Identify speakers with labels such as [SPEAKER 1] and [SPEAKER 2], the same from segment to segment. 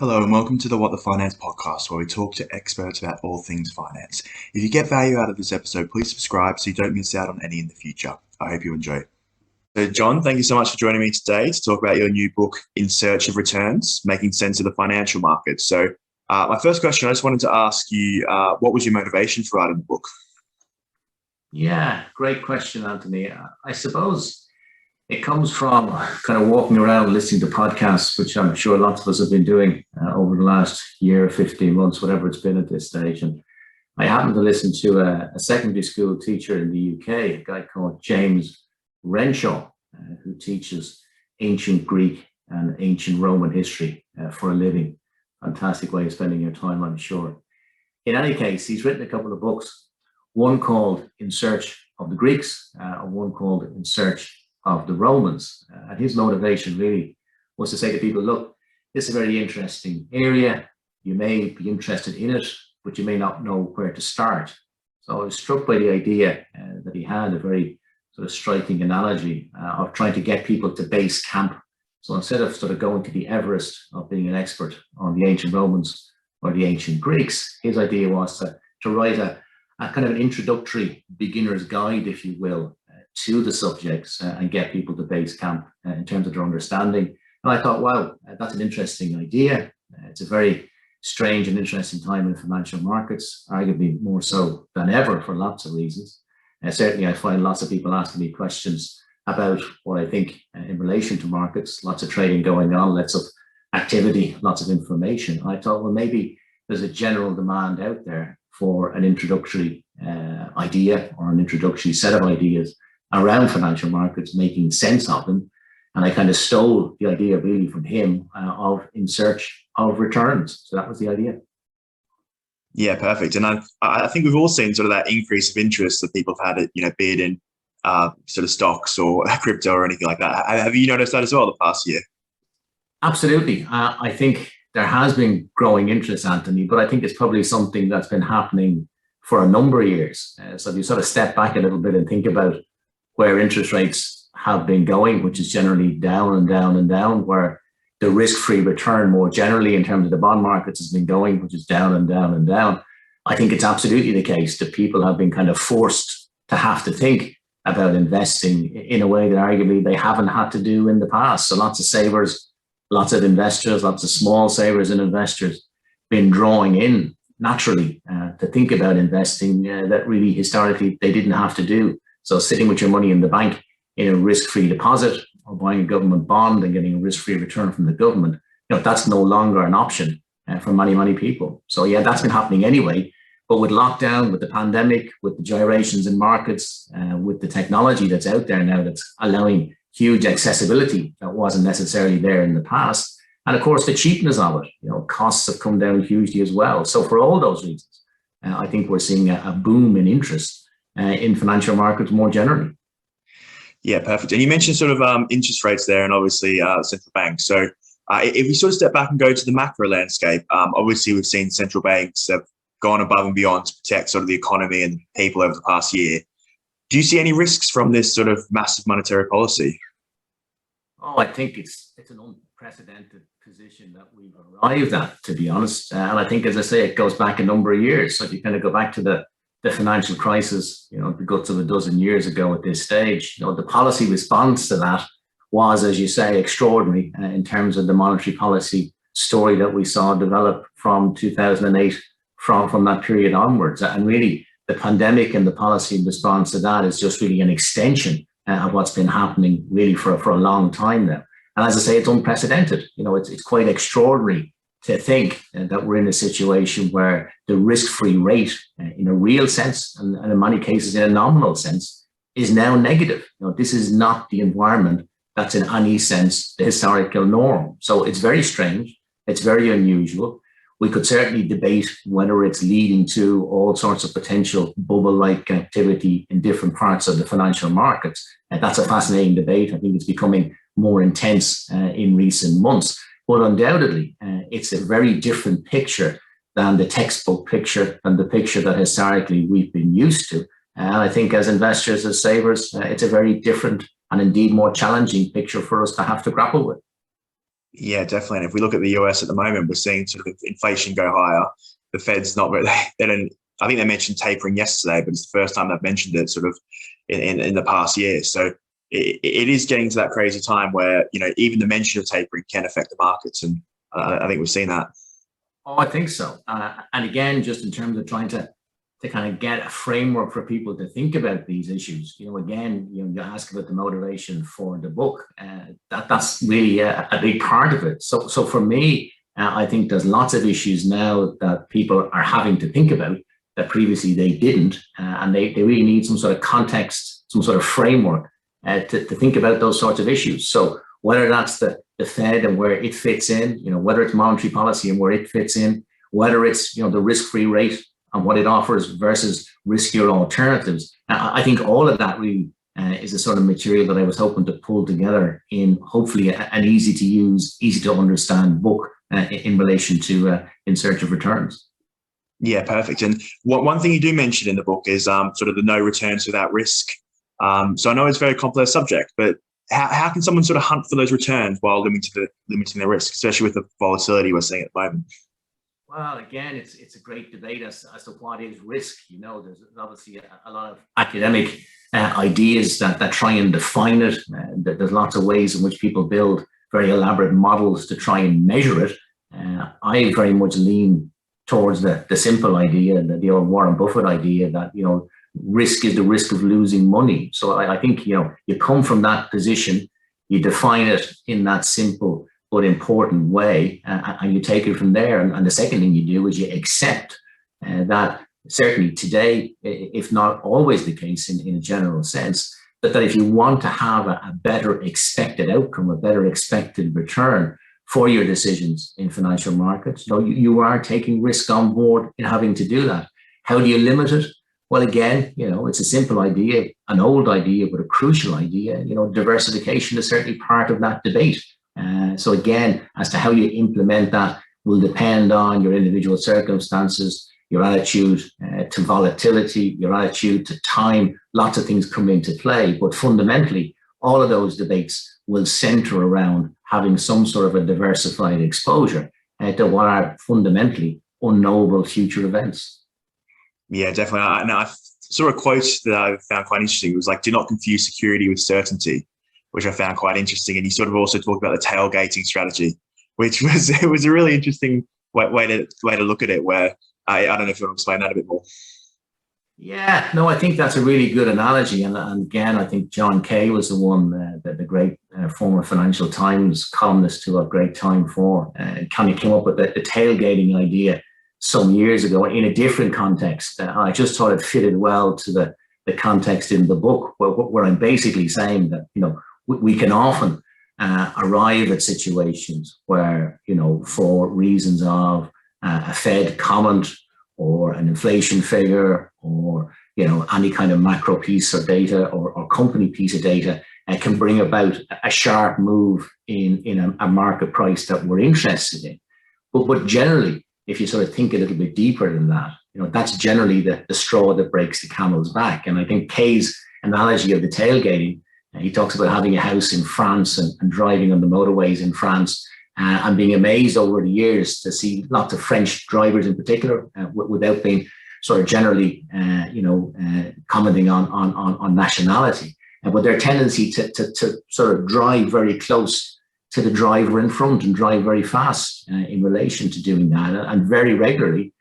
[SPEAKER 1] Hello and welcome to the What the Finance podcast, where we talk to experts about all things finance. If you get value out of this episode, please subscribe so you don't miss out on any in the future. I hope you enjoy. So, John, thank you so much for joining me today to talk about your new book, In Search of Returns, Making Sense of the Financial Markets. So, my first question, I just wanted to ask you, what was your motivation for writing the book?
[SPEAKER 2] Yeah, great question, Anthony. I suppose it comes from kind of walking around listening to podcasts, which I'm sure lots of us have been doing over the last year, 15 months, whatever it's been at this stage. And I happened to listen to a secondary school teacher in the UK, a guy called James Renshaw, who teaches ancient Greek and ancient Roman history for a living. Fantastic way of spending your time, I'm sure. In any case, he's written a couple of books, one called In Search of the Greeks, and one called In Search of the Romans. And his motivation really was to say to people, look, this is a very interesting area. You may be interested in it, but you may not know where to start. So I was struck by the idea that he had a very sort of striking analogy of trying to get people to base camp. So instead of sort of going to the Everest of being an expert on the ancient Romans or the ancient Greeks, his idea was to write a kind of an introductory beginner's guide, if you will, to the subjects and get people to base camp in terms of their understanding. And I thought, wow, that's an interesting idea. It's a very strange and interesting time in financial markets, arguably more so than ever for lots of reasons. Certainly, I find lots of people asking me questions about what I think in relation to markets, lots of trading going on, lots of activity, lots of information. I thought, well, maybe there's a general demand out there for an introductory idea or an introductory set of ideas around financial markets, making sense of them. And I kind of stole the idea really from him of In Search of Returns. So that was the idea.
[SPEAKER 1] Yeah, perfect. And I think we've all seen sort of that increase of interest that people have had, be it in sort of stocks or crypto or anything like that. Have you noticed that as well the past year?
[SPEAKER 2] Absolutely. I think there has been growing interest, Anthony, but I think it's probably something that's been happening for a number of years. So if you sort of step back a little bit and think about where interest rates have been going, which is generally down and down and down, where the risk-free return more generally in terms of the bond markets has been going, which is down and down and down. I think it's absolutely the case that people have been kind of forced to have to think about investing in a way that arguably they haven't had to do in the past. So lots of savers, lots of investors, lots of small savers and investors been drawing in naturally to think about investing that really historically they didn't have to do. So sitting with your money in the bank in a risk-free deposit or buying a government bond and getting a risk-free return from the government, that's no longer an option for many people. So yeah, that's been happening anyway. But with lockdown, with the pandemic, with the gyrations in markets, with the technology that's out there now that's allowing huge accessibility that wasn't necessarily there in the past. And of course, the cheapness of it, costs have come down hugely as well. So for all those reasons, I think we're seeing a boom in interest in financial markets more generally.
[SPEAKER 1] Yeah, perfect. And you mentioned sort of interest rates there and obviously central banks. So if we sort of step back and go to the macro landscape, obviously we've seen central banks have gone above and beyond to protect sort of the economy and people over the past year. Do you see any risks from this sort of massive monetary policy?
[SPEAKER 2] Oh, I think it's an unprecedented position that we've arrived at, to be honest. And I think, as I say, it goes back a number of years. So if you kind of go back to the financial crisis, the guts of a dozen years ago at this stage, the policy response to that was, as you say, extraordinary in terms of the monetary policy story that we saw develop from 2008, from that period onwards. And really, the pandemic and the policy response to that is just really an extension of what's been happening really for a long time now. And as I say, it's unprecedented. It's quite extraordinary to think that we're in a situation where the risk-free rate in a real sense, and in many cases in a nominal sense, is now negative. This is not the environment that's in any sense the historical norm. So it's very strange. It's very unusual. We could certainly debate whether it's leading to all sorts of potential bubble-like activity in different parts of the financial markets. And that's a fascinating debate. I think it's becoming more intense in recent months. But undoubtedly, it's a very different picture than the textbook picture and the picture that historically we've been used to. And I think as investors, as savers, it's a very different and indeed more challenging picture for us to have to grapple with.
[SPEAKER 1] Yeah, definitely. And if we look at the US at the moment, we're seeing sort of inflation go higher. The Fed's not very, they don't, I think they mentioned tapering yesterday, but it's the first time they've mentioned it sort of in the past year. So it is getting to that crazy time where, even the mention of tapering can affect the markets. And I think we've seen that.
[SPEAKER 2] Oh, I think so. And again, just in terms of trying to kind of get a framework for people to think about these issues. Again, you ask about the motivation for the book. That's really a big part of it. So for me, I think there's lots of issues now that people are having to think about that previously they didn't, and they really need some sort of context, some sort of framework to think about those sorts of issues. So whether that's the Fed and where it fits in, whether it's monetary policy and where it fits in, whether it's the risk-free rate and what it offers versus riskier alternatives. I think all of that really is the sort of material that I was hoping to pull together in hopefully an easy to use, easy to understand book in relation to In Search of Returns.
[SPEAKER 1] Yeah, perfect. And one thing you do mention in the book is sort of the no returns without risk. So I know it's a very complex subject, but how can someone sort of hunt for those returns while limiting their risk, especially with the volatility we're seeing at the moment?
[SPEAKER 2] Well, again, it's a great debate as to what is risk. There's obviously a lot of academic ideas that try and define it. There's lots of ways in which people build very elaborate models to try and measure it. I very much lean towards the simple idea, the old Warren Buffett idea that, risk is the risk of losing money. So I think, you come from that position, you define it in that simple but important way, and you take it from there. And the second thing you do is you accept that certainly today, if not always the case in a general sense, that if you want to have a better expected outcome, a better expected return for your decisions in financial markets, you are taking risk on board in having to do that. How do you limit it? Well, again, it's a simple idea, an old idea, but a crucial idea. Diversification is certainly part of that debate. So again, as to how you implement that will depend on your individual circumstances, your attitude to volatility, your attitude to time. Lots of things come into play, but fundamentally, all of those debates will center around having some sort of a diversified exposure to what are fundamentally unknowable future events.
[SPEAKER 1] Yeah, definitely. And I saw a quote that I found quite interesting. It was like, "Do not confuse security with certainty," which I found quite interesting. And he sort of also talked about the tailgating strategy, which was a really interesting way to look at it. Where I don't know if you want to explain that a bit more.
[SPEAKER 2] Yeah, no, I think that's a really good analogy. And again, I think John Kay was the one, the great former Financial Times columnist who had great time for, kind of came up with the tailgating idea some years ago in a different context. I just thought it fitted well to the context in the book, where I'm basically saying that, we can often arrive at situations where, for reasons of a Fed comment or an inflation figure or, any kind of macro piece of data or company piece of data can bring about a sharp move in a market price that we're interested in. But generally, if you sort of think a little bit deeper than that, that's generally the straw that breaks the camel's back. And I think Kay's analogy of the tailgating, he talks about having a house in France and driving on the motorways in France and being amazed over the years to see lots of French drivers in particular, without being sort of generally, commenting on nationality, but their tendency to sort of drive very close to the driver in front and drive very fast in relation to doing that. And very regularly,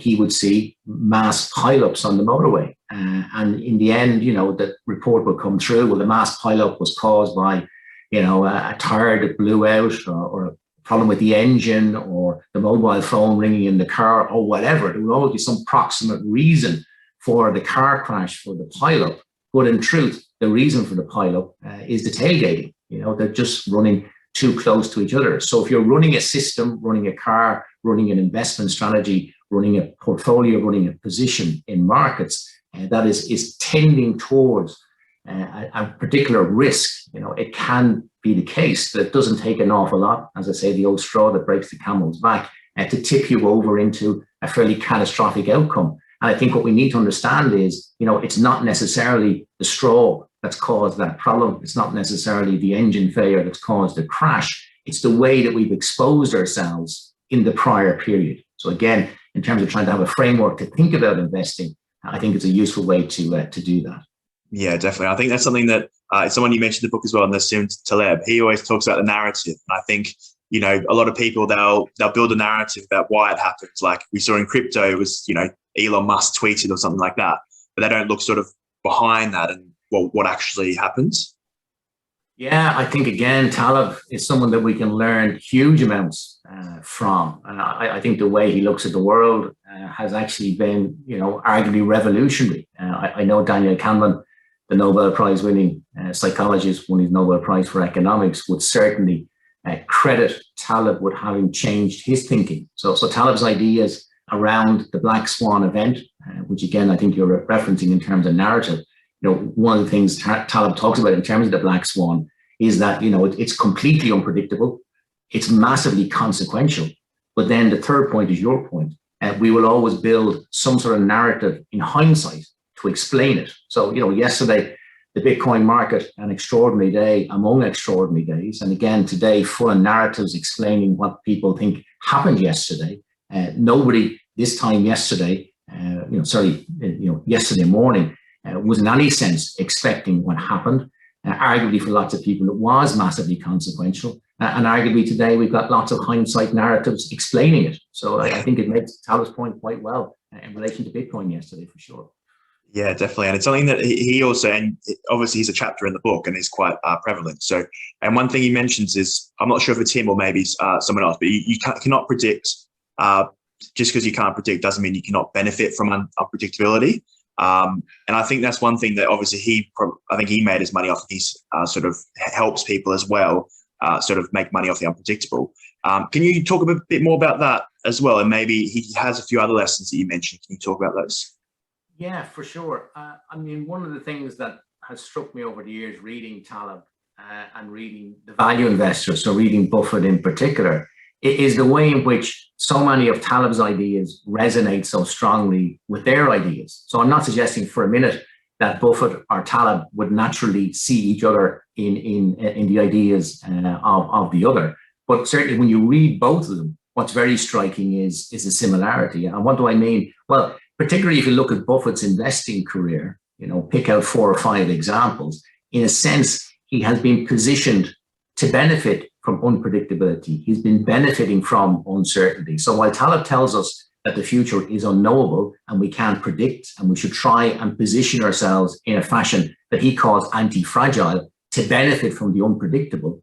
[SPEAKER 2] he would see mass pileups on the motorway. And in the end, the report would come through. Well, the mass pileup was caused by, a tire that blew out or a problem with the engine or the mobile phone ringing in the car or whatever. There would always be some proximate reason for the car crash, for the pileup. But in truth, the reason for the pileup is the tailgating. They're just running too close to each other. So if you're running a system, running a car, running an investment strategy, running a portfolio, running a position in markets that is tending towards a particular risk, it can be the case that it doesn't take an awful lot, as I say, the old straw that breaks the camel's back, to tip you over into a fairly catastrophic outcome. And I think what we need to understand is, it's not necessarily the straw that's caused that problem. It's not necessarily the engine failure that's caused the crash. It's the way that we've exposed ourselves in the prior period. So again, in terms of trying to have a framework to think about investing, I think it's a useful way to do that.
[SPEAKER 1] Yeah, definitely. I think that's something that someone you mentioned in the book as well, Nassim Taleb. He always talks about the narrative. And I think, a lot of people, they'll build a narrative about why it happens. Like we saw in crypto, it was, Elon Musk tweeted or something like that, but they don't look sort of behind that and what actually happens.
[SPEAKER 2] Yeah, I think, again, Taleb is someone that we can learn huge amounts from. And I think the way he looks at the world has actually been, arguably revolutionary. I know Daniel Kahneman, the Nobel Prize winning psychologist, won his Nobel Prize for economics, would certainly credit Taleb with having changed his thinking. So Taleb's ideas around the black swan event, which again, I think you're referencing in terms of narrative, one of the things Taleb talks about in terms of the black swan is that, it's completely unpredictable. It's massively consequential. But then the third point is your point. We will always build some sort of narrative in hindsight to explain it. So, yesterday, the Bitcoin market, an extraordinary day among extraordinary days. And again, today, full of narratives explaining what people think happened yesterday. Nobody this time yesterday, yesterday morning, was in any sense expecting what happened. Arguably for lots of people, it was massively consequential. And arguably today, we've got lots of hindsight narratives explaining it. So I think it makes Taleb's point quite well in relation to Bitcoin yesterday, for sure.
[SPEAKER 1] Yeah, definitely. And it's something that he also, and obviously he's a chapter in the book and is quite prevalent. So, and one thing he mentions is, I'm not sure if it's him or maybe someone else, but you cannot predict, just because you can't predict doesn't mean you cannot benefit from unpredictability. And I think that's one thing that obviously I think he made his money off. He's sort of helps people as well, sort of make money off the unpredictable. Can you talk a bit more about that as well? And maybe he has a few other lessons that you mentioned. Can you talk about those?
[SPEAKER 2] Yeah, for sure. One of the things that has struck me over the years reading Taleb and reading the value investors, so reading Buffett in particular, is the way in which so many of Taleb's ideas resonate so strongly with their ideas. So I'm not suggesting for a minute that Buffett or Taleb would naturally see each other in the ideas of the other. But certainly when you read both of them, what's very striking is a similarity. And what do I mean? Well, particularly if you look at Buffett's investing career, pick out 4 or 5 examples. In a sense, he has been positioned to benefit from unpredictability. He's been benefiting from uncertainty. So while Taleb tells us that the future is unknowable and we can't predict, and we should try and position ourselves in a fashion that he calls anti-fragile to benefit from the unpredictable,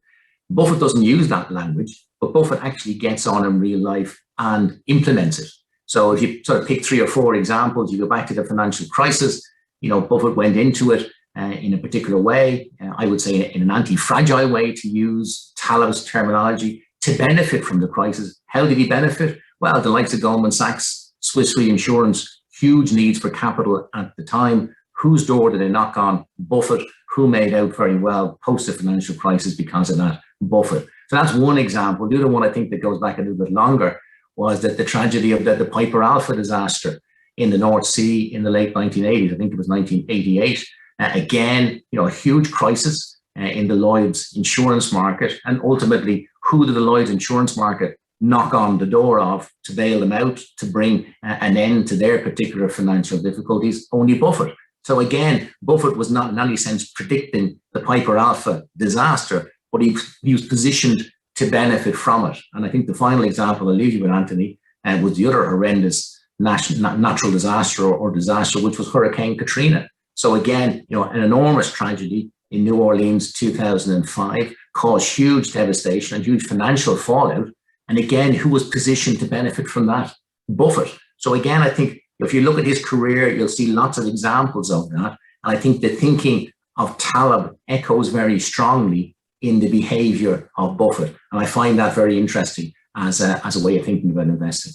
[SPEAKER 2] Buffett doesn't use that language, but Buffett actually gets on in real life and implements it. So if you sort of pick 3 or 4 examples, you go back to the financial crisis, Buffett went into it in a particular way, I would say in an anti-fragile way, to use Taleb's terminology, to benefit from the crisis. How did he benefit? Well, the likes of Goldman Sachs, Swiss Reinsurance, huge needs for capital at the time. Whose door did they knock on? Buffett, who made out very well post the financial crisis because of that? Buffett. So that's one example. The other one I think that goes back a little bit longer was that the tragedy of the Piper Alpha disaster in the North Sea in the late 1980s. I think it was 1988. Again, a huge crisis in the Lloyd's insurance market. And ultimately, who did the Lloyd's insurance market knock on the door of to bail them out, to bring an end to their particular financial difficulties? Only Buffett. So again, Buffett was not in any sense predicting the Piper Alpha disaster, but he was positioned to benefit from it. And I think the final example I'll leave you with, Anthony, was the other horrendous natural disaster or disaster, which was Hurricane Katrina. So again, an enormous tragedy in New Orleans, 2005, caused huge devastation and huge financial fallout. And again, who was positioned to benefit from that? Buffett. So again, I think if you look at his career, you'll see lots of examples of that. And I think the thinking of Taleb echoes very strongly in the behavior of Buffett. And I find that very interesting as a way of thinking about investing.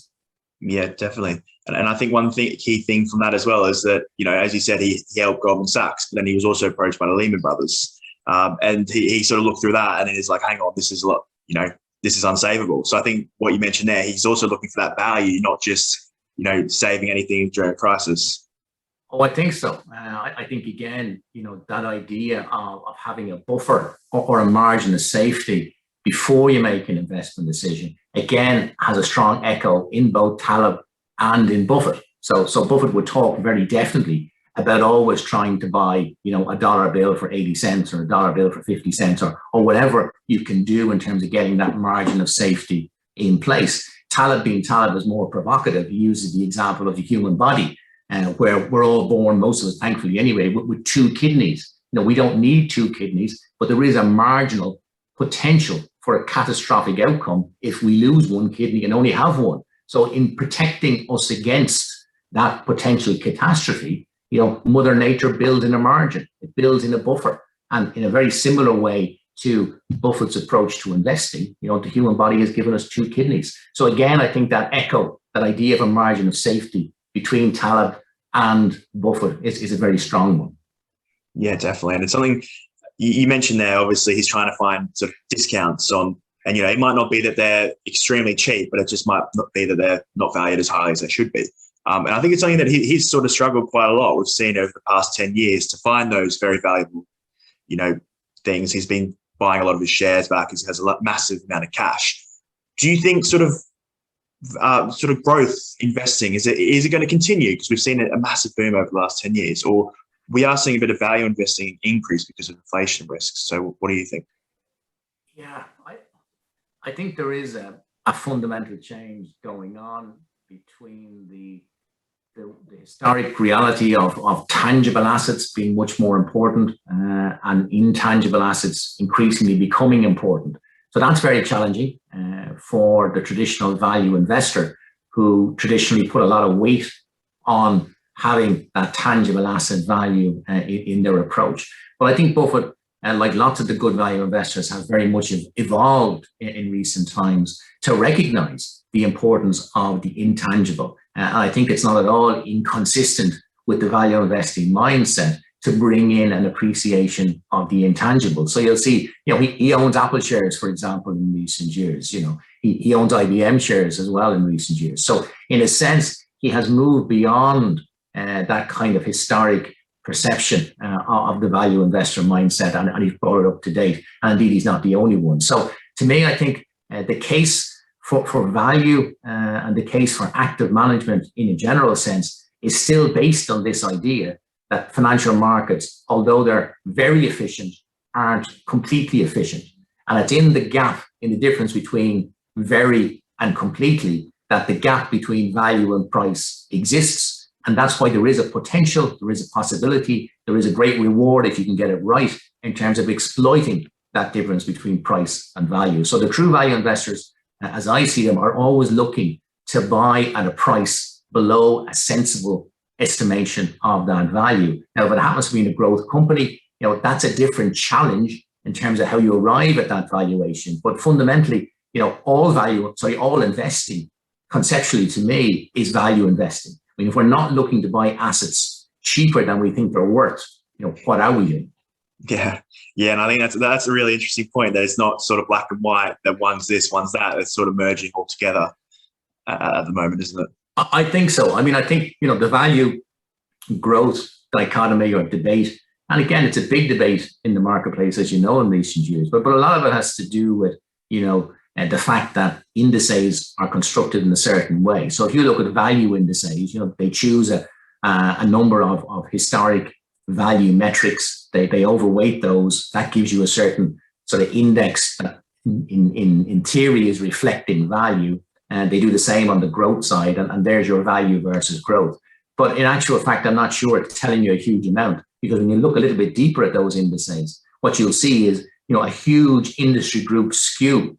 [SPEAKER 1] Yeah, definitely. And I think one key thing from that as well is that, as you said, he helped Goldman Sachs, but then he was also approached by the Lehman Brothers. And he sort of looked through that and he's like, hang on, this is a lot, this is unsavable. So I think what you mentioned there, he's also looking for that value, not just, saving anything during a crisis.
[SPEAKER 2] Oh, I think so. I think again, that idea of having a buffer or a margin of safety before you make an investment decision, again, has a strong echo in both Taleb and in Buffett. So Buffett would talk very definitely about always trying to buy, a dollar bill for 80 cents or a dollar bill for 50 cents or whatever you can do in terms of getting that margin of safety in place. Taleb, being Taleb, is more provocative. He uses the example of the human body, where we're all born, most of us thankfully anyway, with two kidneys. We don't need two kidneys, but there is a marginal potential for a catastrophic outcome if we lose one kidney and only have one. So in protecting us against that potential catastrophe, Mother Nature builds in a margin, it builds in a buffer. And in a very similar way to Buffett's approach to investing, the human body has given us two kidneys. So again, I think that idea of a margin of safety between Taleb and Buffett is a very strong one.
[SPEAKER 1] Yeah, definitely. And it's something you mentioned there. Obviously, he's trying to find sort of discounts on, and it might not be that they're extremely cheap, but it just might not be that they're not valued as highly as they should be. And I think it's something that he's sort of struggled quite a lot. We've seen over the past 10 years to find those very valuable, things. He's been buying a lot of his shares back. He has a massive amount of cash. Do you think sort of growth investing, is it going to continue? Because we've seen a massive boom over the last 10 years, or we are seeing a bit of value investing increase because of inflation risks. So what do you think?
[SPEAKER 2] Yeah, I think there is a fundamental change going on between the historic reality of tangible assets being much more important and intangible assets increasingly becoming important. So that's very challenging for the traditional value investor, who traditionally put a lot of weight on having that tangible asset value in their approach. But I think Buffett, like lots of the good value investors, has very much evolved in recent times to recognize the importance of the intangible. I think it's not at all inconsistent with the value investing mindset to bring in an appreciation of the intangible. So you'll see, he owns Apple shares, for example, in recent years. He owns IBM shares as well in recent years. So in a sense, he has moved beyond that kind of historic perception of the value investor mindset, and he's brought it up to date. And indeed, he's not the only one. So to me, I think the case for value and the case for active management in a general sense is still based on this idea that financial markets, although they're very efficient, aren't completely efficient. And it's in the gap, in the difference between very and completely, that the gap between value and price exists. And that's why there is a potential, there is a possibility, there is a great reward if you can get it right in terms of exploiting that difference between price and value. So the true value investors, as I see them, are always looking to buy at a price below a sensible estimation of that value. Now, if it happens to be in a growth company, that's a different challenge in terms of how you arrive at that valuation. But fundamentally, all investing, conceptually to me, is value investing. I mean, if we're not looking to buy assets cheaper than we think they're worth, what are we doing?
[SPEAKER 1] Yeah, and I think that's a really interesting point. That it's not sort of black and white, that one's this, one's that. It's sort of merging all together at the moment, isn't it?
[SPEAKER 2] I think so. I mean, I think, the value growth dichotomy or debate, and again, it's a big debate in the marketplace, as you know, in recent years, but a lot of it has to do with, the fact that indices are constructed in a certain way. So if you look at value indices, they choose a number of historic value metrics. They overweight those. That gives you a certain sort of index that in theory is reflecting value. And they do the same on the growth side, and there's your value versus growth. But in actual fact, I'm not sure it's telling you a huge amount, because when you look a little bit deeper at those indices, what you'll see is, a huge industry group skew.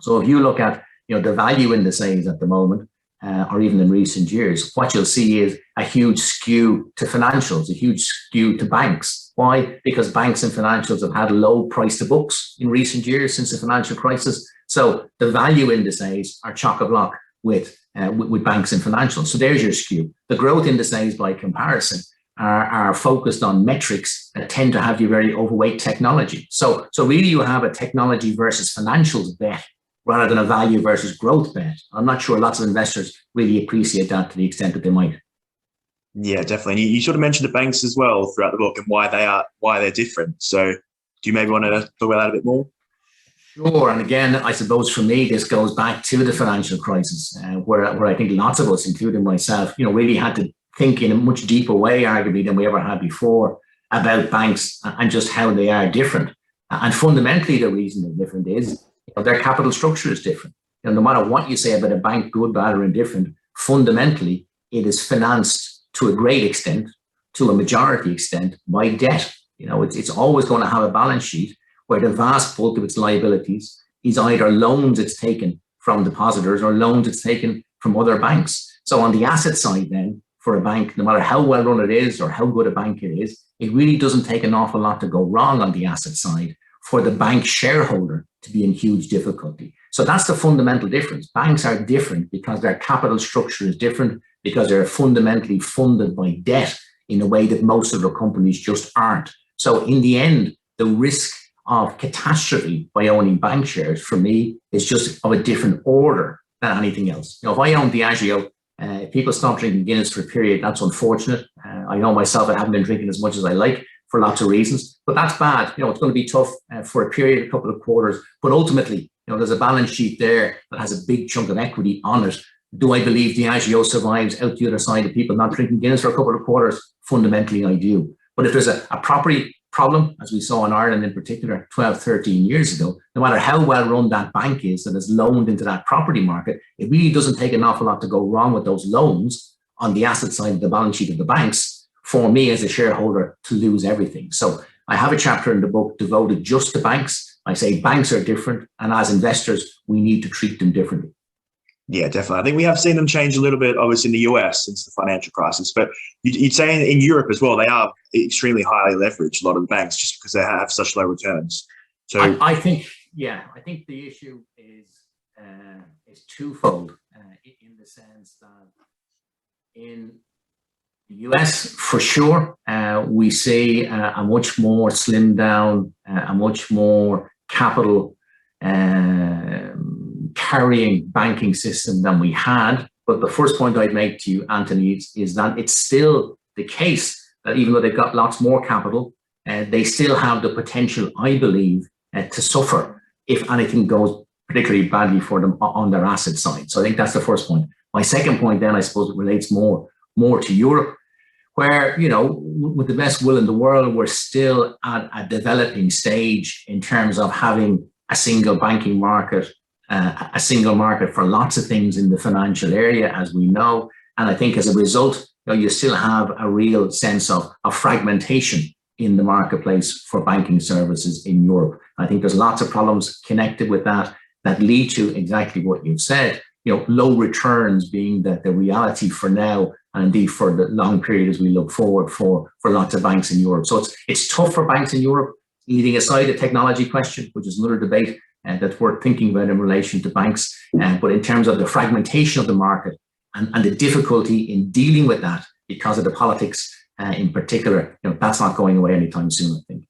[SPEAKER 2] So if you look at, the value indices at the moment, or even in recent years, what you'll see is a huge skew to financials, a huge skew to banks. Why? Because banks and financials have had low price to books in recent years since the financial crisis. So the value indices are chock-a-block with banks and financials. So there's your skew. The growth indices, by comparison, are focused on metrics that tend to have you very overweight technology. So really you have a technology versus financials bet rather than a value versus growth bet. I'm not sure lots of investors really appreciate that to the extent that they might.
[SPEAKER 1] Yeah, definitely. And you sort of mentioned the banks as well throughout the book and why they're different. So do you maybe want to talk about that a bit more?
[SPEAKER 2] Sure. And again, I suppose for me, this goes back to the financial crisis, where I think lots of us, including myself, really had to think in a much deeper way, arguably, than we ever had before about banks and just how they are different. And fundamentally, the reason they're different is their capital structure is different. No matter what you say about a bank, good, bad, or indifferent, fundamentally, it is financed to a great extent, to a majority extent, by debt. It's always going to have a balance sheet where the vast bulk of its liabilities is either loans it's taken from depositors or loans it's taken from other banks. So on the asset side then, for a bank, no matter how well run it is or how good a bank it is, it really doesn't take an awful lot to go wrong on the asset side for the bank shareholder to be in huge difficulty. So that's the fundamental difference. Banks are different because their capital structure is different, because they're fundamentally funded by debt in a way that most of the companies just aren't. So in the end, the risk of catastrophe by owning bank shares, for me, is just of a different order than anything else. If I own Diageo, if people stop drinking Guinness for a period, that's unfortunate. I know myself, I haven't been drinking as much as I like for lots of reasons, but that's bad. It's going to be tough for a period, a couple of quarters, but ultimately, there's a balance sheet there that has a big chunk of equity on it. Do I believe Diageo survives out the other side of people not drinking Guinness for a couple of quarters? Fundamentally, I do. But if there's a property problem, as we saw in Ireland in particular 12, 13 years ago, no matter how well run that bank is that is loaned into that property market, it really doesn't take an awful lot to go wrong with those loans on the asset side of the balance sheet of the banks for me as a shareholder to lose everything. So I have a chapter in the book devoted just to banks. I say banks are different, and as investors, we need to treat them differently.
[SPEAKER 1] Yeah, definitely. I think we have seen them change a little bit, obviously, in the US since the financial crisis. But you'd say in Europe as well, they are extremely highly leveraged, a lot of the banks, just because they have such low returns. So
[SPEAKER 2] I think the issue is twofold in the sense that in the US, for sure, we see a much more slimmed down, a much more capital carrying banking system than we had. But the first point I'd make to you, Anthony, is that it's still the case that even though they've got lots more capital, they still have the potential, I believe, to suffer if anything goes particularly badly for them on their asset side. So I think that's the first point. My second point then, I suppose, it relates more to Europe, where, with the best will in the world, we're still at a developing stage in terms of having a single banking market, a single market for lots of things in the financial area, as we know. And I think as a result, you still have a real sense of fragmentation in the marketplace for banking services in Europe. I think there's lots of problems connected with that lead to exactly what you've said. Low returns being the reality for now, and indeed for the long period as we look forward for lots of banks in Europe. So it's tough for banks in Europe, leaving aside the technology question, which is another debate that's worth thinking about in relation to banks. But in terms of the fragmentation of the market and the difficulty in dealing with that because of the politics in particular, that's not going away anytime soon, I think.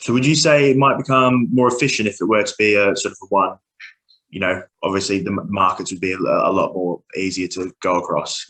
[SPEAKER 1] So would you say it might become more efficient if it were to be a sort of a one, obviously the markets would be a lot more easier to go across?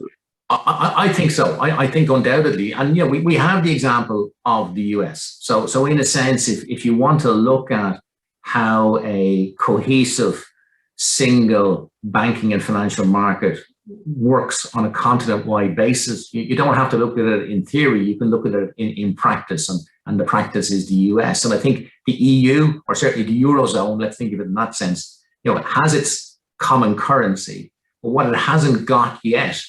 [SPEAKER 2] I think so. I think undoubtedly. And we have the example of the US. So in a sense, if you want to look at how a cohesive single banking and financial market works on a continent-wide basis, you don't have to look at it in theory. You can look at it in practice, and the practice is the US. And I think the EU, or certainly the Eurozone, let's think of it in that sense, it has its common currency, but what it hasn't got yet,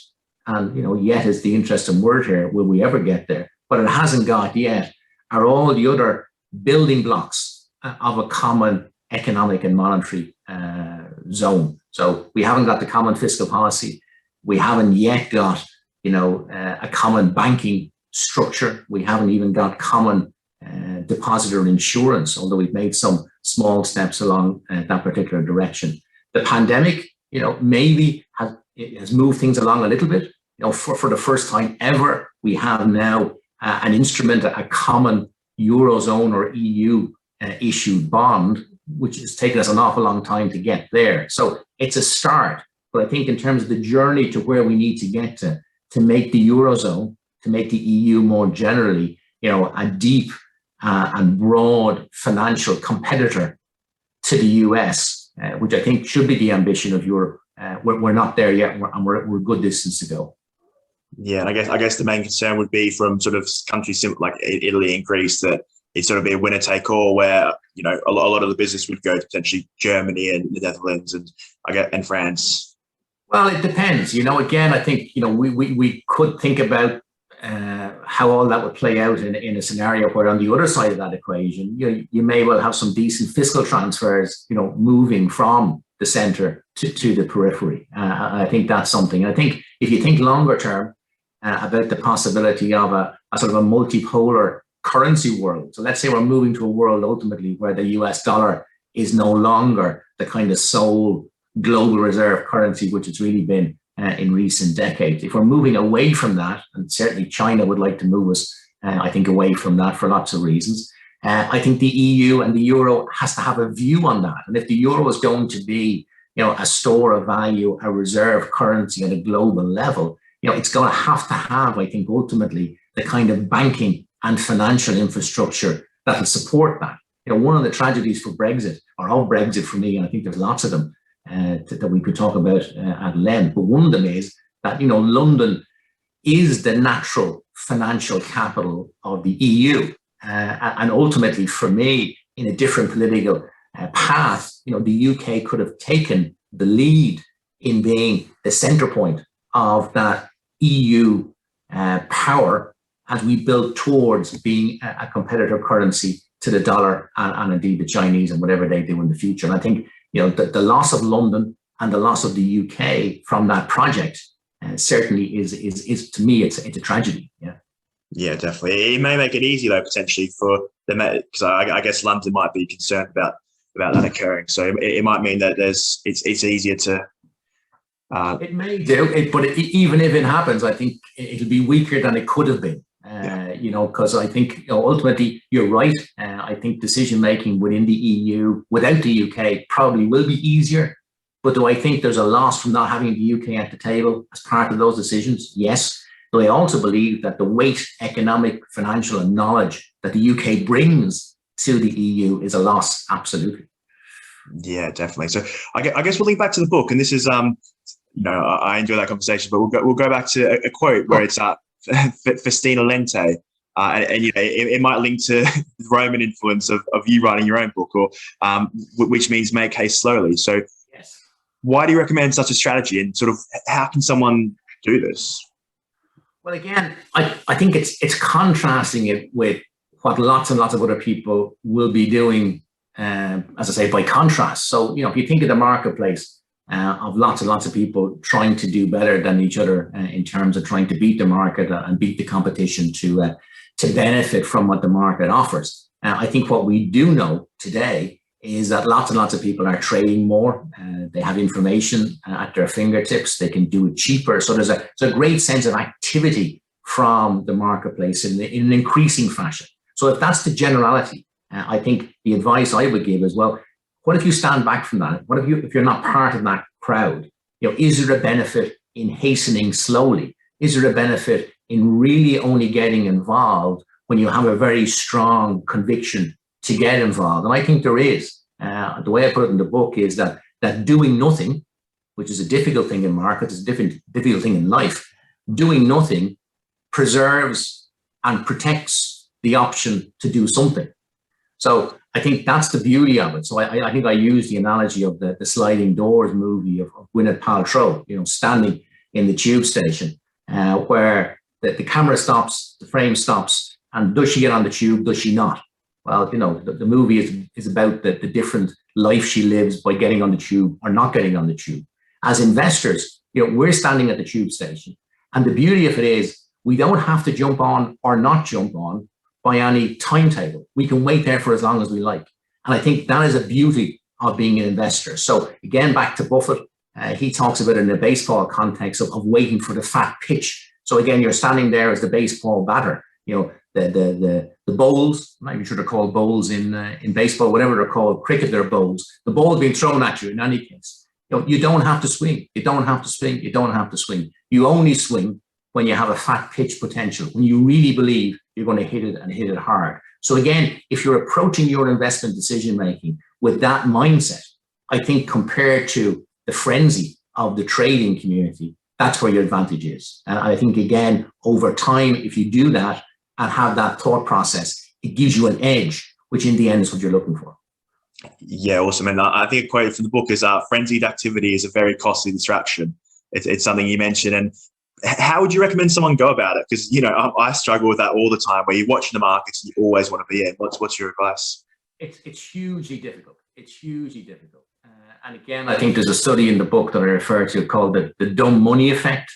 [SPEAKER 2] and yet is the interesting word here, will we ever get there? What it hasn't got yet are all the other building blocks of a common economic and monetary zone. So we haven't got the common fiscal policy. We haven't yet got, a common banking structure. We haven't even got common depositor insurance, although we've made some small steps along that particular direction. The pandemic, maybe has moved things along a little bit. For the first time ever, we have now an instrument, a common Eurozone or EU issued bond, which has taken us an awful long time to get there. So it's a start. But I think in terms of the journey to where we need to get to, to make the Eurozone, to make the EU more generally, a deep and broad financial competitor to the US, which I think should be the ambition of Europe. We're not there yet, and we're a good distance to go.
[SPEAKER 1] Yeah, and I guess the main concern would be from sort of countries like Italy and Greece that it sort of be a winner take all, where a lot of the business would go to potentially Germany and the Netherlands and France.
[SPEAKER 2] Well, it depends. Again, I think we could think about how all that would play out in a scenario where on the other side of that equation, you may well have some decent fiscal transfers, moving from the center to the periphery. I think that's something. I think if you think longer term about the possibility of a sort of a multipolar currency world. So let's say we're moving to a world ultimately where the US dollar is no longer the kind of sole global reserve currency, which it's really been in recent decades. If we're moving away from that, and certainly China would like to move us, I think, away from that for lots of reasons, I think the EU and the euro has to have a view on that. And if the euro is going to be, a store of value, a reserve currency at a global level, it's going to have, I think, ultimately the kind of banking and financial infrastructure that will support that. One of the tragedies for Brexit, or of Brexit for me, and I think there's lots of them that we could talk about at length, but one of them is that, London is the natural financial capital of the EU. And ultimately, for me, in a different political path, the UK could have taken the lead in being the center point of that EU power as we build towards being a competitive currency to the dollar and indeed the Chinese and whatever they do in the future. And I think, the loss of London and the loss of the UK from that project certainly is to me, it's a tragedy. Yeah.
[SPEAKER 1] Yeah, definitely. It may make it easy though, potentially for them, because I guess London might be concerned about that occurring. So it might mean that it's easier to.
[SPEAKER 2] It may do, but even if it happens, I think it'll be weaker than it could have been. Because I think ultimately you're right. I think decision making within the EU without the UK probably will be easier. But do I think there's a loss from not having the UK at the table as part of those decisions? Yes. But I also believe that the weight, economic, financial, and knowledge that the UK brings to the EU is a loss. Absolutely.
[SPEAKER 1] Yeah, definitely. So I guess we'll link back to the book, and this is I enjoy that conversation, but we'll go back to a quote where it's Festina Lente, and it might link to the Roman influence of you writing your own book, or which means make haste slowly. So,
[SPEAKER 2] yes.
[SPEAKER 1] Why do you recommend such a strategy, and sort of how can someone do this?
[SPEAKER 2] Well, again, I think it's contrasting it with what lots and lots of other people will be doing, as I say, by contrast. So, if you think of the marketplace of lots and lots of people trying to do better than each other in terms of trying to beat the market and beat the competition to benefit from what the market offers. I think what we do know today is that lots and lots of people are trading more. They have information at their fingertips. They can do it cheaper. So there's a great sense of activity from the marketplace in an increasing fashion. So if that's the generality, I think the advice I would give is, well, what if you stand back from that? What if you're not part of that crowd? Is there a benefit in hastening slowly? Is there a benefit in really only getting involved when you have a very strong conviction to get involved? And I think there is. The way I put it in the book is that doing nothing, which is a difficult thing in markets, is a difficult thing in life, doing nothing preserves and protects the option to do something. So I think that's the beauty of it. So I think I use the analogy of the sliding doors movie of Gwyneth Paltrow, standing in the tube station where the camera stops, the frame stops, and does she get on the tube, does she not? Well, the movie is about the different life she lives by getting on the tube or not getting on the tube. As investors, we're standing at the tube station. And the beauty of it is we don't have to jump on or not jump on by any timetable. We can wait there for as long as we like. And I think that is a beauty of being an investor. So again, back to Buffett, he talks about it in a baseball context of waiting for the fat pitch. So again, you're standing there as the baseball batter. The bowls, I'm not even sure they're called bowls in baseball, whatever they're called, cricket, they're bowls. The ball being thrown at you in any case. You don't have to swing. You don't have to swing. You don't have to swing. You only swing when you have a fat pitch potential, when you really believe you're going to hit it and hit it hard. So again, if you're approaching your investment decision-making with that mindset, I think compared to the frenzy of the trading community, that's where your advantage is. And I think, again, over time, if you do that and have that thought process, it gives you an edge, which in the end is what you're looking for.
[SPEAKER 1] Yeah, awesome. And I think a quote from the book is frenzied activity is a very costly distraction. It's something you mentioned. And how would you recommend someone go about it? Because, you know, I struggle with that all the time, where you're watching the markets and you always want to be in. What's your advice?
[SPEAKER 2] It's hugely difficult. It's hugely difficult. And again, I think there's a study in the book that I refer to called the dumb money effect,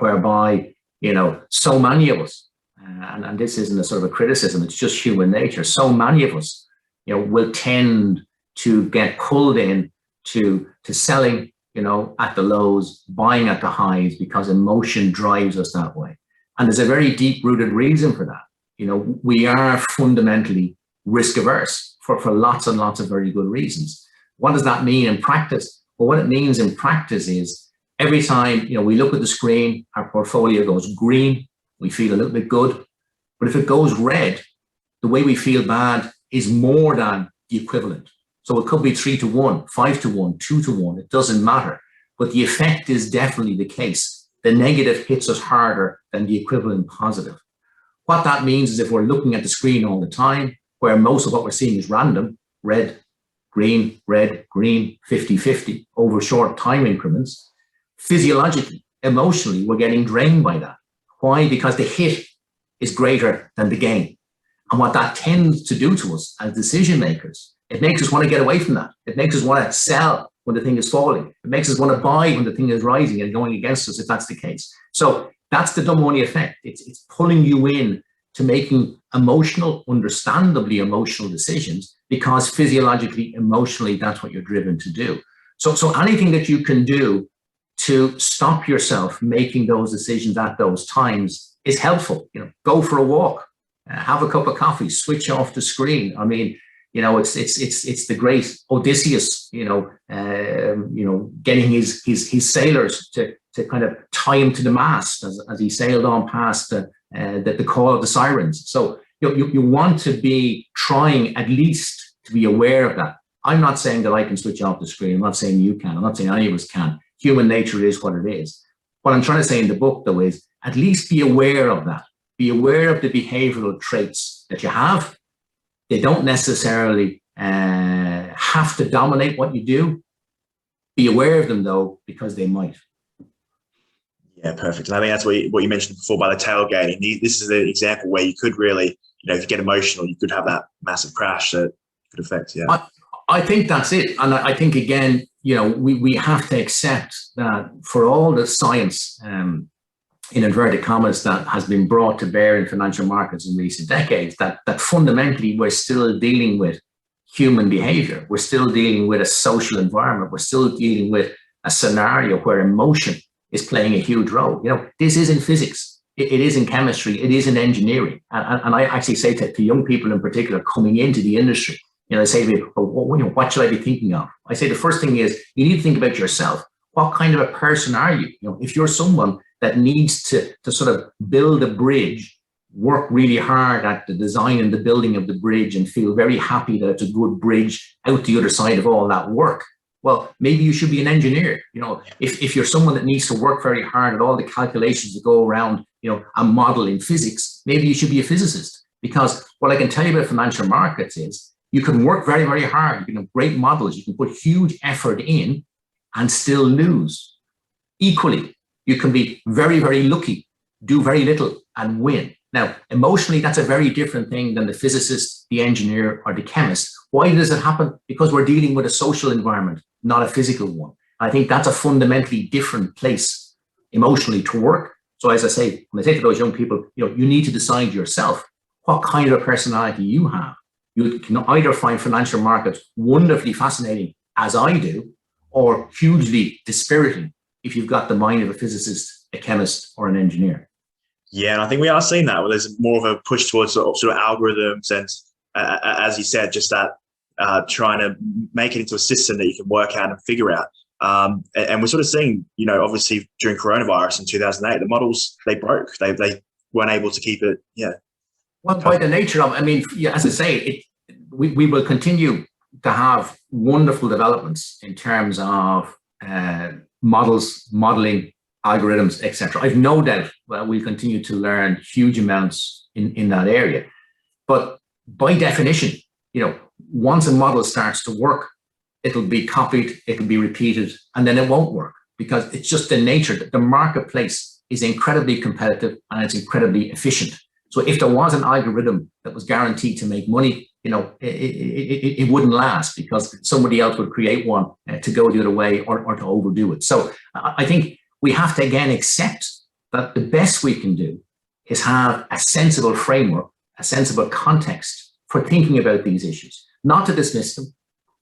[SPEAKER 2] whereby, you know, so many of us, and this isn't a sort of a criticism, it's just human nature. So many of us, you know, will tend to get pulled in to selling, you know, at the lows, buying at the highs, because emotion drives us that way. And there's a very deep-rooted reason for that. You know, we are fundamentally risk averse for lots and lots of very good reasons. What does that mean in practice? Well, what it means in practice is every time, you know, we look at the screen, our portfolio goes green, we feel a little bit good. But if it goes red, the way we feel bad is more than the equivalent. So it could be 3-1, 5-1, 2-1, it doesn't matter. But the effect is definitely the case. The negative hits us harder than the equivalent positive. What that means is if we're looking at the screen all the time, where most of what we're seeing is random, red, green, 50-50 over short time increments, physiologically, emotionally, we're getting drained by that. Why? Because the hit is greater than the gain. And what that tends to do to us as decision makers, it makes us want to get away from that. It makes us want to sell when the thing is falling. It makes us want to buy when the thing is rising and going against us, if that's the case. So that's the dumb money effect. It's pulling you in to making emotional, understandably emotional decisions, because physiologically, emotionally, that's what you're driven to do. So anything that you can do to stop yourself making those decisions at those times is helpful. You know, go for a walk, have a cup of coffee, switch off the screen. I mean, you know, it's the great Odysseus, getting his sailors to kind of tie him to the mast as he sailed on past the call of the sirens. So you want to be trying at least to be aware of that. I'm not saying that I can switch off the screen. I'm not saying you can. I'm not saying any of us can. Human nature is what it is. What I'm trying to say in the book, though, is at least be aware of that. Be aware of the behavioral traits that you have. They don't necessarily have to dominate what you do. Be aware of them, though, because they might.
[SPEAKER 1] Yeah, perfect. And I think that's what you mentioned before by the tailgating. This is an example where you could really, you know, if you get emotional, you could have that massive crash that could affect you.
[SPEAKER 2] I think that's it. And I think, again, you know, we have to accept that for all the science, in inverted commas, that has been brought to bear in financial markets in recent decades, that fundamentally we're still dealing with human behavior. We're still dealing with a social environment. We're still dealing with a scenario where emotion is playing a huge role. You know, this isn't physics. It is in chemistry. It is in engineering. And I actually say to young people in particular coming into the industry, you know, they say to me, what should I be thinking of? I say the first thing is you need to think about yourself. What kind of a person are you? You know, if you're someone that needs to sort of build a bridge, work really hard at the design and the building of the bridge and feel very happy that it's a good bridge out the other side of all that work, well, maybe you should be an engineer. You know, if you're someone that needs to work very hard at all the calculations that go around, you know, a model in physics, maybe you should be a physicist. Because what I can tell you about financial markets is you can work very, very hard. You can have great models. You can put huge effort in and still lose. Equally, you can be very, very lucky, do very little and win. Now, emotionally, that's a very different thing than the physicist, the engineer, or the chemist. Why does it happen? Because we're dealing with a social environment, not a physical one. I think that's a fundamentally different place emotionally to work. So as I say, when I say to those young people, you know, you need to decide yourself what kind of a personality you have. You can either find financial markets wonderfully fascinating, as I do, or hugely dispiriting if you've got the mind of a physicist, a chemist, or an engineer.
[SPEAKER 1] Yeah, and I think we are seeing that. Well, there's more of a push towards sort of algorithms and, as you said, just that trying to make it into a system that you can work out and figure out. And we're sort of seeing, obviously during coronavirus in 2008, the models, they broke. They weren't able to keep it. Yeah.
[SPEAKER 2] Well, by the nature of, as I say, we will continue to have wonderful developments in terms of modeling, algorithms, etc. I've no doubt we'll continue to learn huge amounts in that area. But by definition, once a model starts to work, it'll be copied, it'll be repeated, and then it won't work, because it's just the nature that the marketplace is incredibly competitive and it's incredibly efficient. So if there was an algorithm that was guaranteed to make money, it wouldn't last, because somebody else would create one to go the other way or to overdo it. So I think we have to again accept that the best we can do is have a sensible framework, a sensible context for thinking about these issues, not to dismiss them.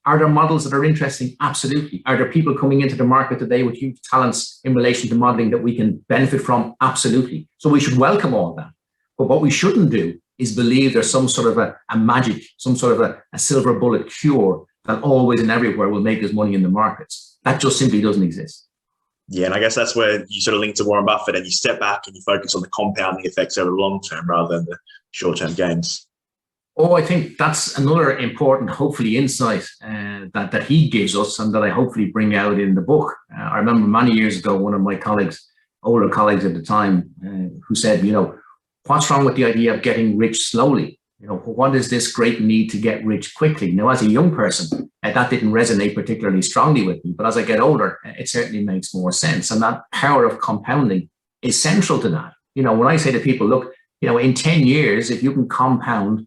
[SPEAKER 2] Are there models that are interesting? Absolutely. Are there people coming into the market today with huge talents in relation to modeling that we can benefit from? Absolutely. So we should welcome all that. But what we shouldn't do is believe there's some sort of a magic, some sort of a silver bullet cure that always and everywhere will make us money in the markets. That just simply doesn't exist.
[SPEAKER 1] Yeah, and I guess that's where you sort of link to Warren Buffett and you step back and you focus on the compounding effects over the long term rather than the short-term gains.
[SPEAKER 2] Oh, I think that's another important, hopefully, insight that he gives us and that I hopefully bring out in the book. I remember many years ago, one of my colleagues, older colleagues at the time, who said, what's wrong with the idea of getting rich slowly? What is this great need to get rich quickly? Now, as a young person, that didn't resonate particularly strongly with me. But as I get older, it certainly makes more sense. And that power of compounding is central to that. When I say to people, look, in 10 years, if you can compound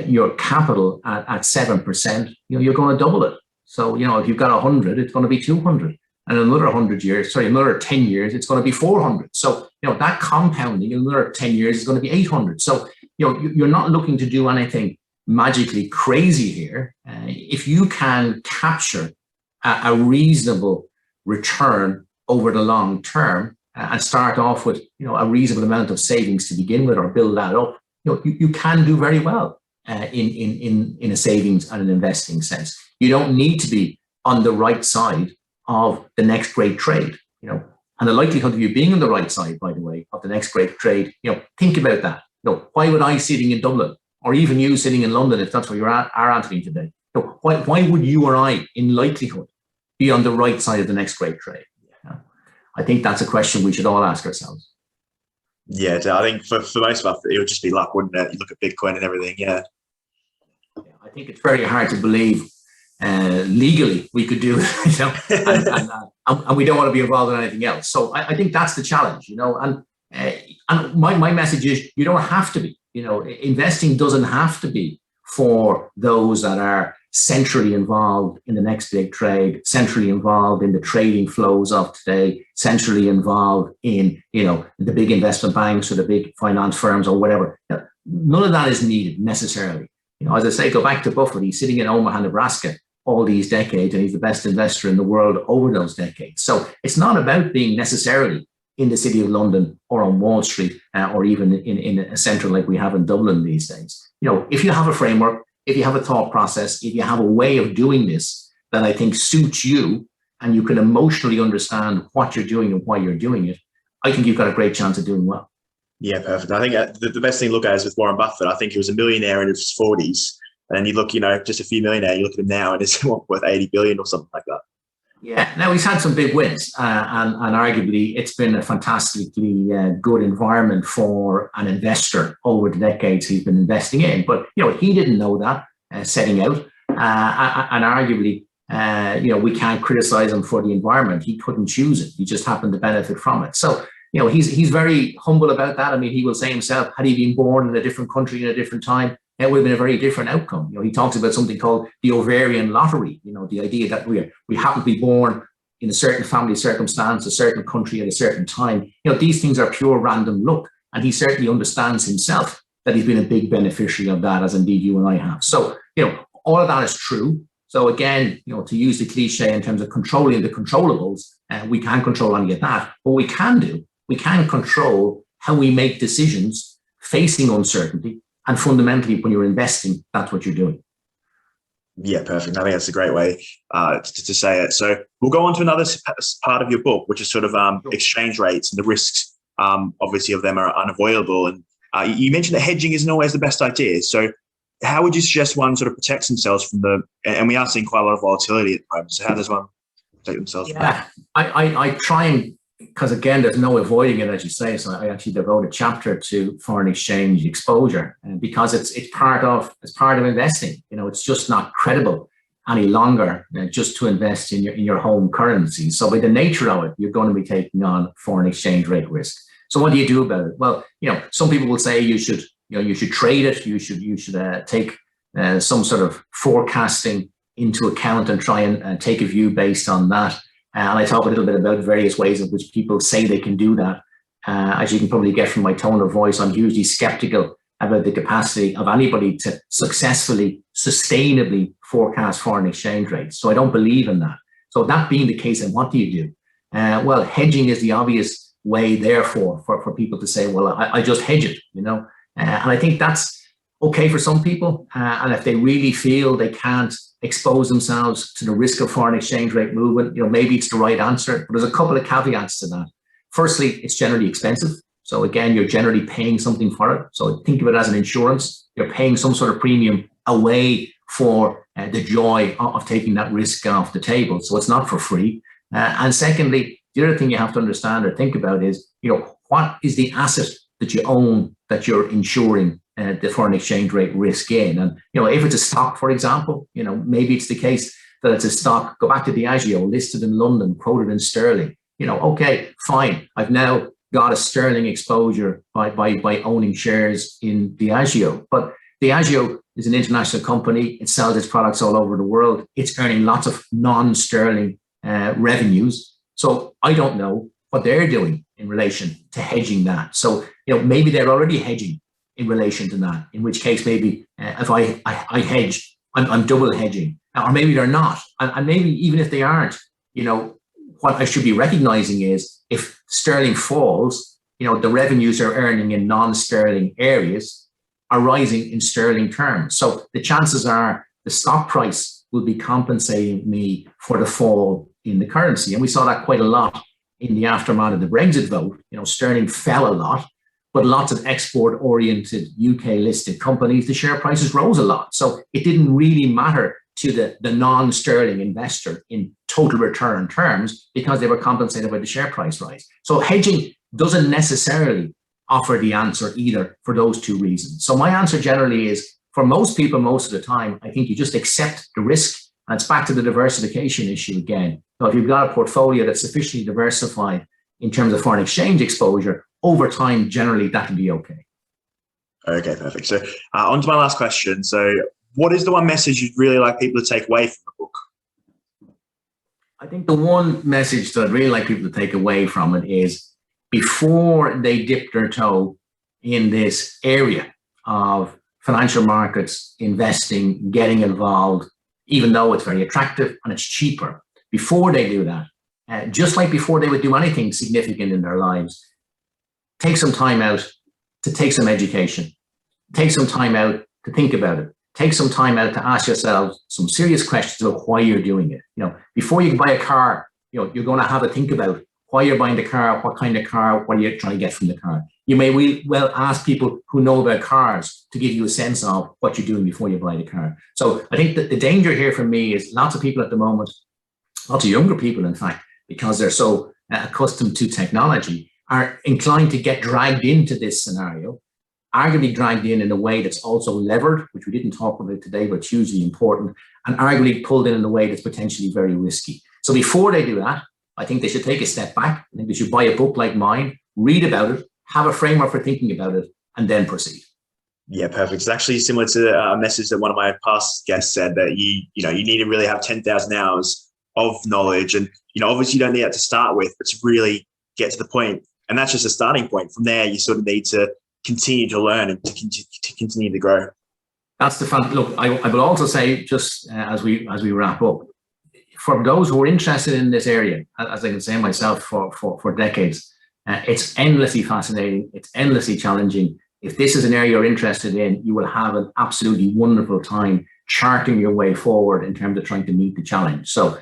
[SPEAKER 2] your capital at 7%, you're going to double it. So, if you've got 100, it's going to be 200. And another 10 years, it's going to be 400. So, that compounding in another 10 years is going to be 800. So, you're not looking to do anything magically crazy here. If you can capture a reasonable return over the long term and start off with, a reasonable amount of savings to begin with or build that up, you can do very well in a savings and an investing sense. You don't need to be on the right side of the next great trade, and the likelihood of you being on the right side, by the way, of the next great trade, think about that. Why would I sitting in Dublin, or even you sitting in London, if that's where you are, Anthony, today, why would you or I, in likelihood, be on the right side of the next great trade? I think that's a question we should all ask ourselves.
[SPEAKER 1] Yeah, I think for most of us, it would just be luck, wouldn't it? You look at Bitcoin and everything, yeah.
[SPEAKER 2] I think it's very hard to believe legally we could do it, and we don't want to be involved in anything else. So I think that's the challenge, and my message is you don't have to be, investing doesn't have to be for those that are centrally involved in the next big trade, centrally involved in the trading flows of today, centrally involved in, the big investment banks or the big finance firms or whatever. None of that is needed necessarily. As I say, go back to Buffett. He's sitting in Omaha, Nebraska all these decades, and he's the best investor in the world over those decades. So it's not about being necessarily in the city of London or on Wall Street or even in a centre like we have in Dublin these days. If you have a framework, if you have a thought process, if you have a way of doing this that I think suits you and you can emotionally understand what you're doing and why you're doing it, I think you've got a great chance of doing well.
[SPEAKER 1] Yeah, perfect. I think the best thing to look at is with Warren Buffett. I think he was a millionaire in his 40s. And then you look, just a few millionaire, you look at him now and it's worth 80 billion or something like that.
[SPEAKER 2] Yeah, now he's had some big wins and arguably it's been a fantastically good environment for an investor over the decades he's been investing in. But, he didn't know that setting out and arguably, we can't criticize him for the environment. He couldn't choose it. He just happened to benefit from it. So, he's very humble about that. I mean, he will say himself, had he been born in a different country in a different time, it would have been a very different outcome. He talks about something called the ovarian lottery, the idea that we happen to be born in a certain family circumstance, a certain country at a certain time. These things are pure random luck. And he certainly understands himself that he's been a big beneficiary of that, as indeed you and I have. So, all of that is true. So again, to use the cliche in terms of controlling the controllables, we can't control any of that. What we can control how we make decisions facing uncertainty. And fundamentally, when you're investing, that's what you're doing.
[SPEAKER 1] Yeah, perfect. I think that's a great way to say it. So we'll go on to another part of your book, which is sort of exchange rates and the risks, obviously, of them are unavoidable. And you mentioned that hedging isn't always the best idea. So how would you suggest one sort of protects themselves from and we are seeing quite a lot of volatility at the moment. So how does one protect themselves from that?
[SPEAKER 2] I try and, because again, there's no avoiding it, as you say. So I actually devote a chapter to foreign exchange exposure, and because it's part of investing. It's just not credible any longer just to invest in your home currency. So by the nature of it, you're going to be taking on foreign exchange rate risk. So what do you do about it? Well, some people will say you should trade it. You should take some sort of forecasting into account and try and take a view based on that. And I talk a little bit about various ways in which people say they can do that. As you can probably get from my tone of voice, I'm hugely skeptical about the capacity of anybody to successfully, sustainably forecast foreign exchange rates. So I don't believe in that. So that being the case, and what do you do? Well, hedging is the obvious way, therefore, for people to say, well, I just hedge it, and I think that's okay for some people. And if they really feel they can't expose themselves to the risk of foreign exchange rate movement, maybe it's the right answer. But there's a couple of caveats to that. Firstly, it's generally expensive. So again, you're generally paying something for it. So think of it as an insurance. You're paying some sort of premium away for the joy of taking that risk off the table. So it's not for free. And secondly, the other thing you have to understand or think about is, what is the asset that you own that you're insuring the foreign exchange rate risk in? And, if it's a stock, for example, maybe it's the case that it's a stock, go back to Diageo, listed in London, quoted in sterling. Okay, fine. I've now got a sterling exposure by owning shares in Diageo. But Diageo is an international company. It sells its products all over the world. It's earning lots of non-sterling revenues. So I don't know what they're doing in relation to hedging that. So, maybe they're already hedging in relation to that, in which case maybe if I hedge, I'm double hedging, or maybe they're not. And maybe even if they aren't, what I should be recognizing is if sterling falls, the revenues are earning in non-sterling areas are rising in sterling terms. So the chances are the stock price will be compensating me for the fall in the currency. And we saw that quite a lot in the aftermath of the Brexit vote. Sterling fell a lot, but lots of export-oriented UK-listed companies, the share prices rose a lot. So it didn't really matter to the non-sterling investor in total return terms because they were compensated by the share price rise. So hedging doesn't necessarily offer the answer either for those two reasons. So my answer generally is, for most people, most of the time, I think you just accept the risk. And it's back to the diversification issue again. So if you've got a portfolio that's sufficiently diversified in terms of foreign exchange exposure, over time, generally, that can be okay.
[SPEAKER 1] Okay, perfect. So on to my last question. So what is the one message you'd really like people to take away from the book?
[SPEAKER 2] I think the one message that I'd really like people to take away from it is, before they dip their toe in this area of financial markets, investing, getting involved, even though it's very attractive and it's cheaper, before they do that, just like before they would do anything significant in their lives, take some time out to take some education, take some time out to think about it, take some time out to ask yourselves some serious questions about why you're doing it. Before you buy a car, you're going to have a think about why you're buying the car, what kind of car, what are you trying to get from the car. You may well ask people who know about cars to give you a sense of what you're doing before you buy the car. So I think that the danger here for me is lots of people at the moment, lots of younger people, in fact, because they're so accustomed to technology, are inclined to get dragged into this scenario, arguably dragged in a way that's also levered, which we didn't talk about today, but it's hugely important, and arguably pulled in a way that's potentially very risky. So before they do that, I think they should take a step back. I think they should buy a book like mine, read about it, have a framework for thinking about it, and then proceed.
[SPEAKER 1] Yeah, perfect. It's actually similar to a message that one of my past guests said, that you need to really have 10,000 hours of knowledge. And, obviously you don't need that to start with, but to really get to the point. And that's just a starting point. From there, you sort of need to continue to learn and to continue to grow.
[SPEAKER 2] That's the fun. Look, I will also say, just as we wrap up, for those who are interested in this area, as I can say myself for decades, it's endlessly fascinating. It's endlessly challenging. if this is an area you're interested in, you will have an absolutely wonderful time charting your way forward in terms of trying to meet the challenge. So,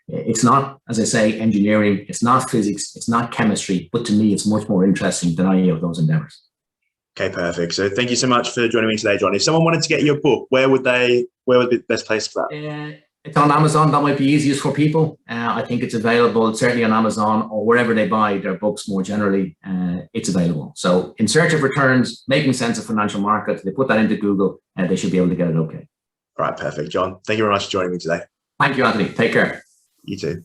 [SPEAKER 2] it's not, as I say, engineering, it's not physics, it's not chemistry, but to me, it's much more interesting than any of those endeavors.
[SPEAKER 1] Okay, perfect. So thank you so much for joining me today, John. If someone wanted to get your book, where would be the best place for that?
[SPEAKER 2] It's on Amazon. That might be easiest for people. I think it's available certainly on Amazon or wherever they buy their books more generally. It's available. So In Search of Returns, Making Sense of Financial Markets, they put that into Google and they should be able to get it okay.
[SPEAKER 1] All right, perfect. John, thank you very much for joining me today.
[SPEAKER 2] Thank you, Anthony. Take care.
[SPEAKER 1] You too.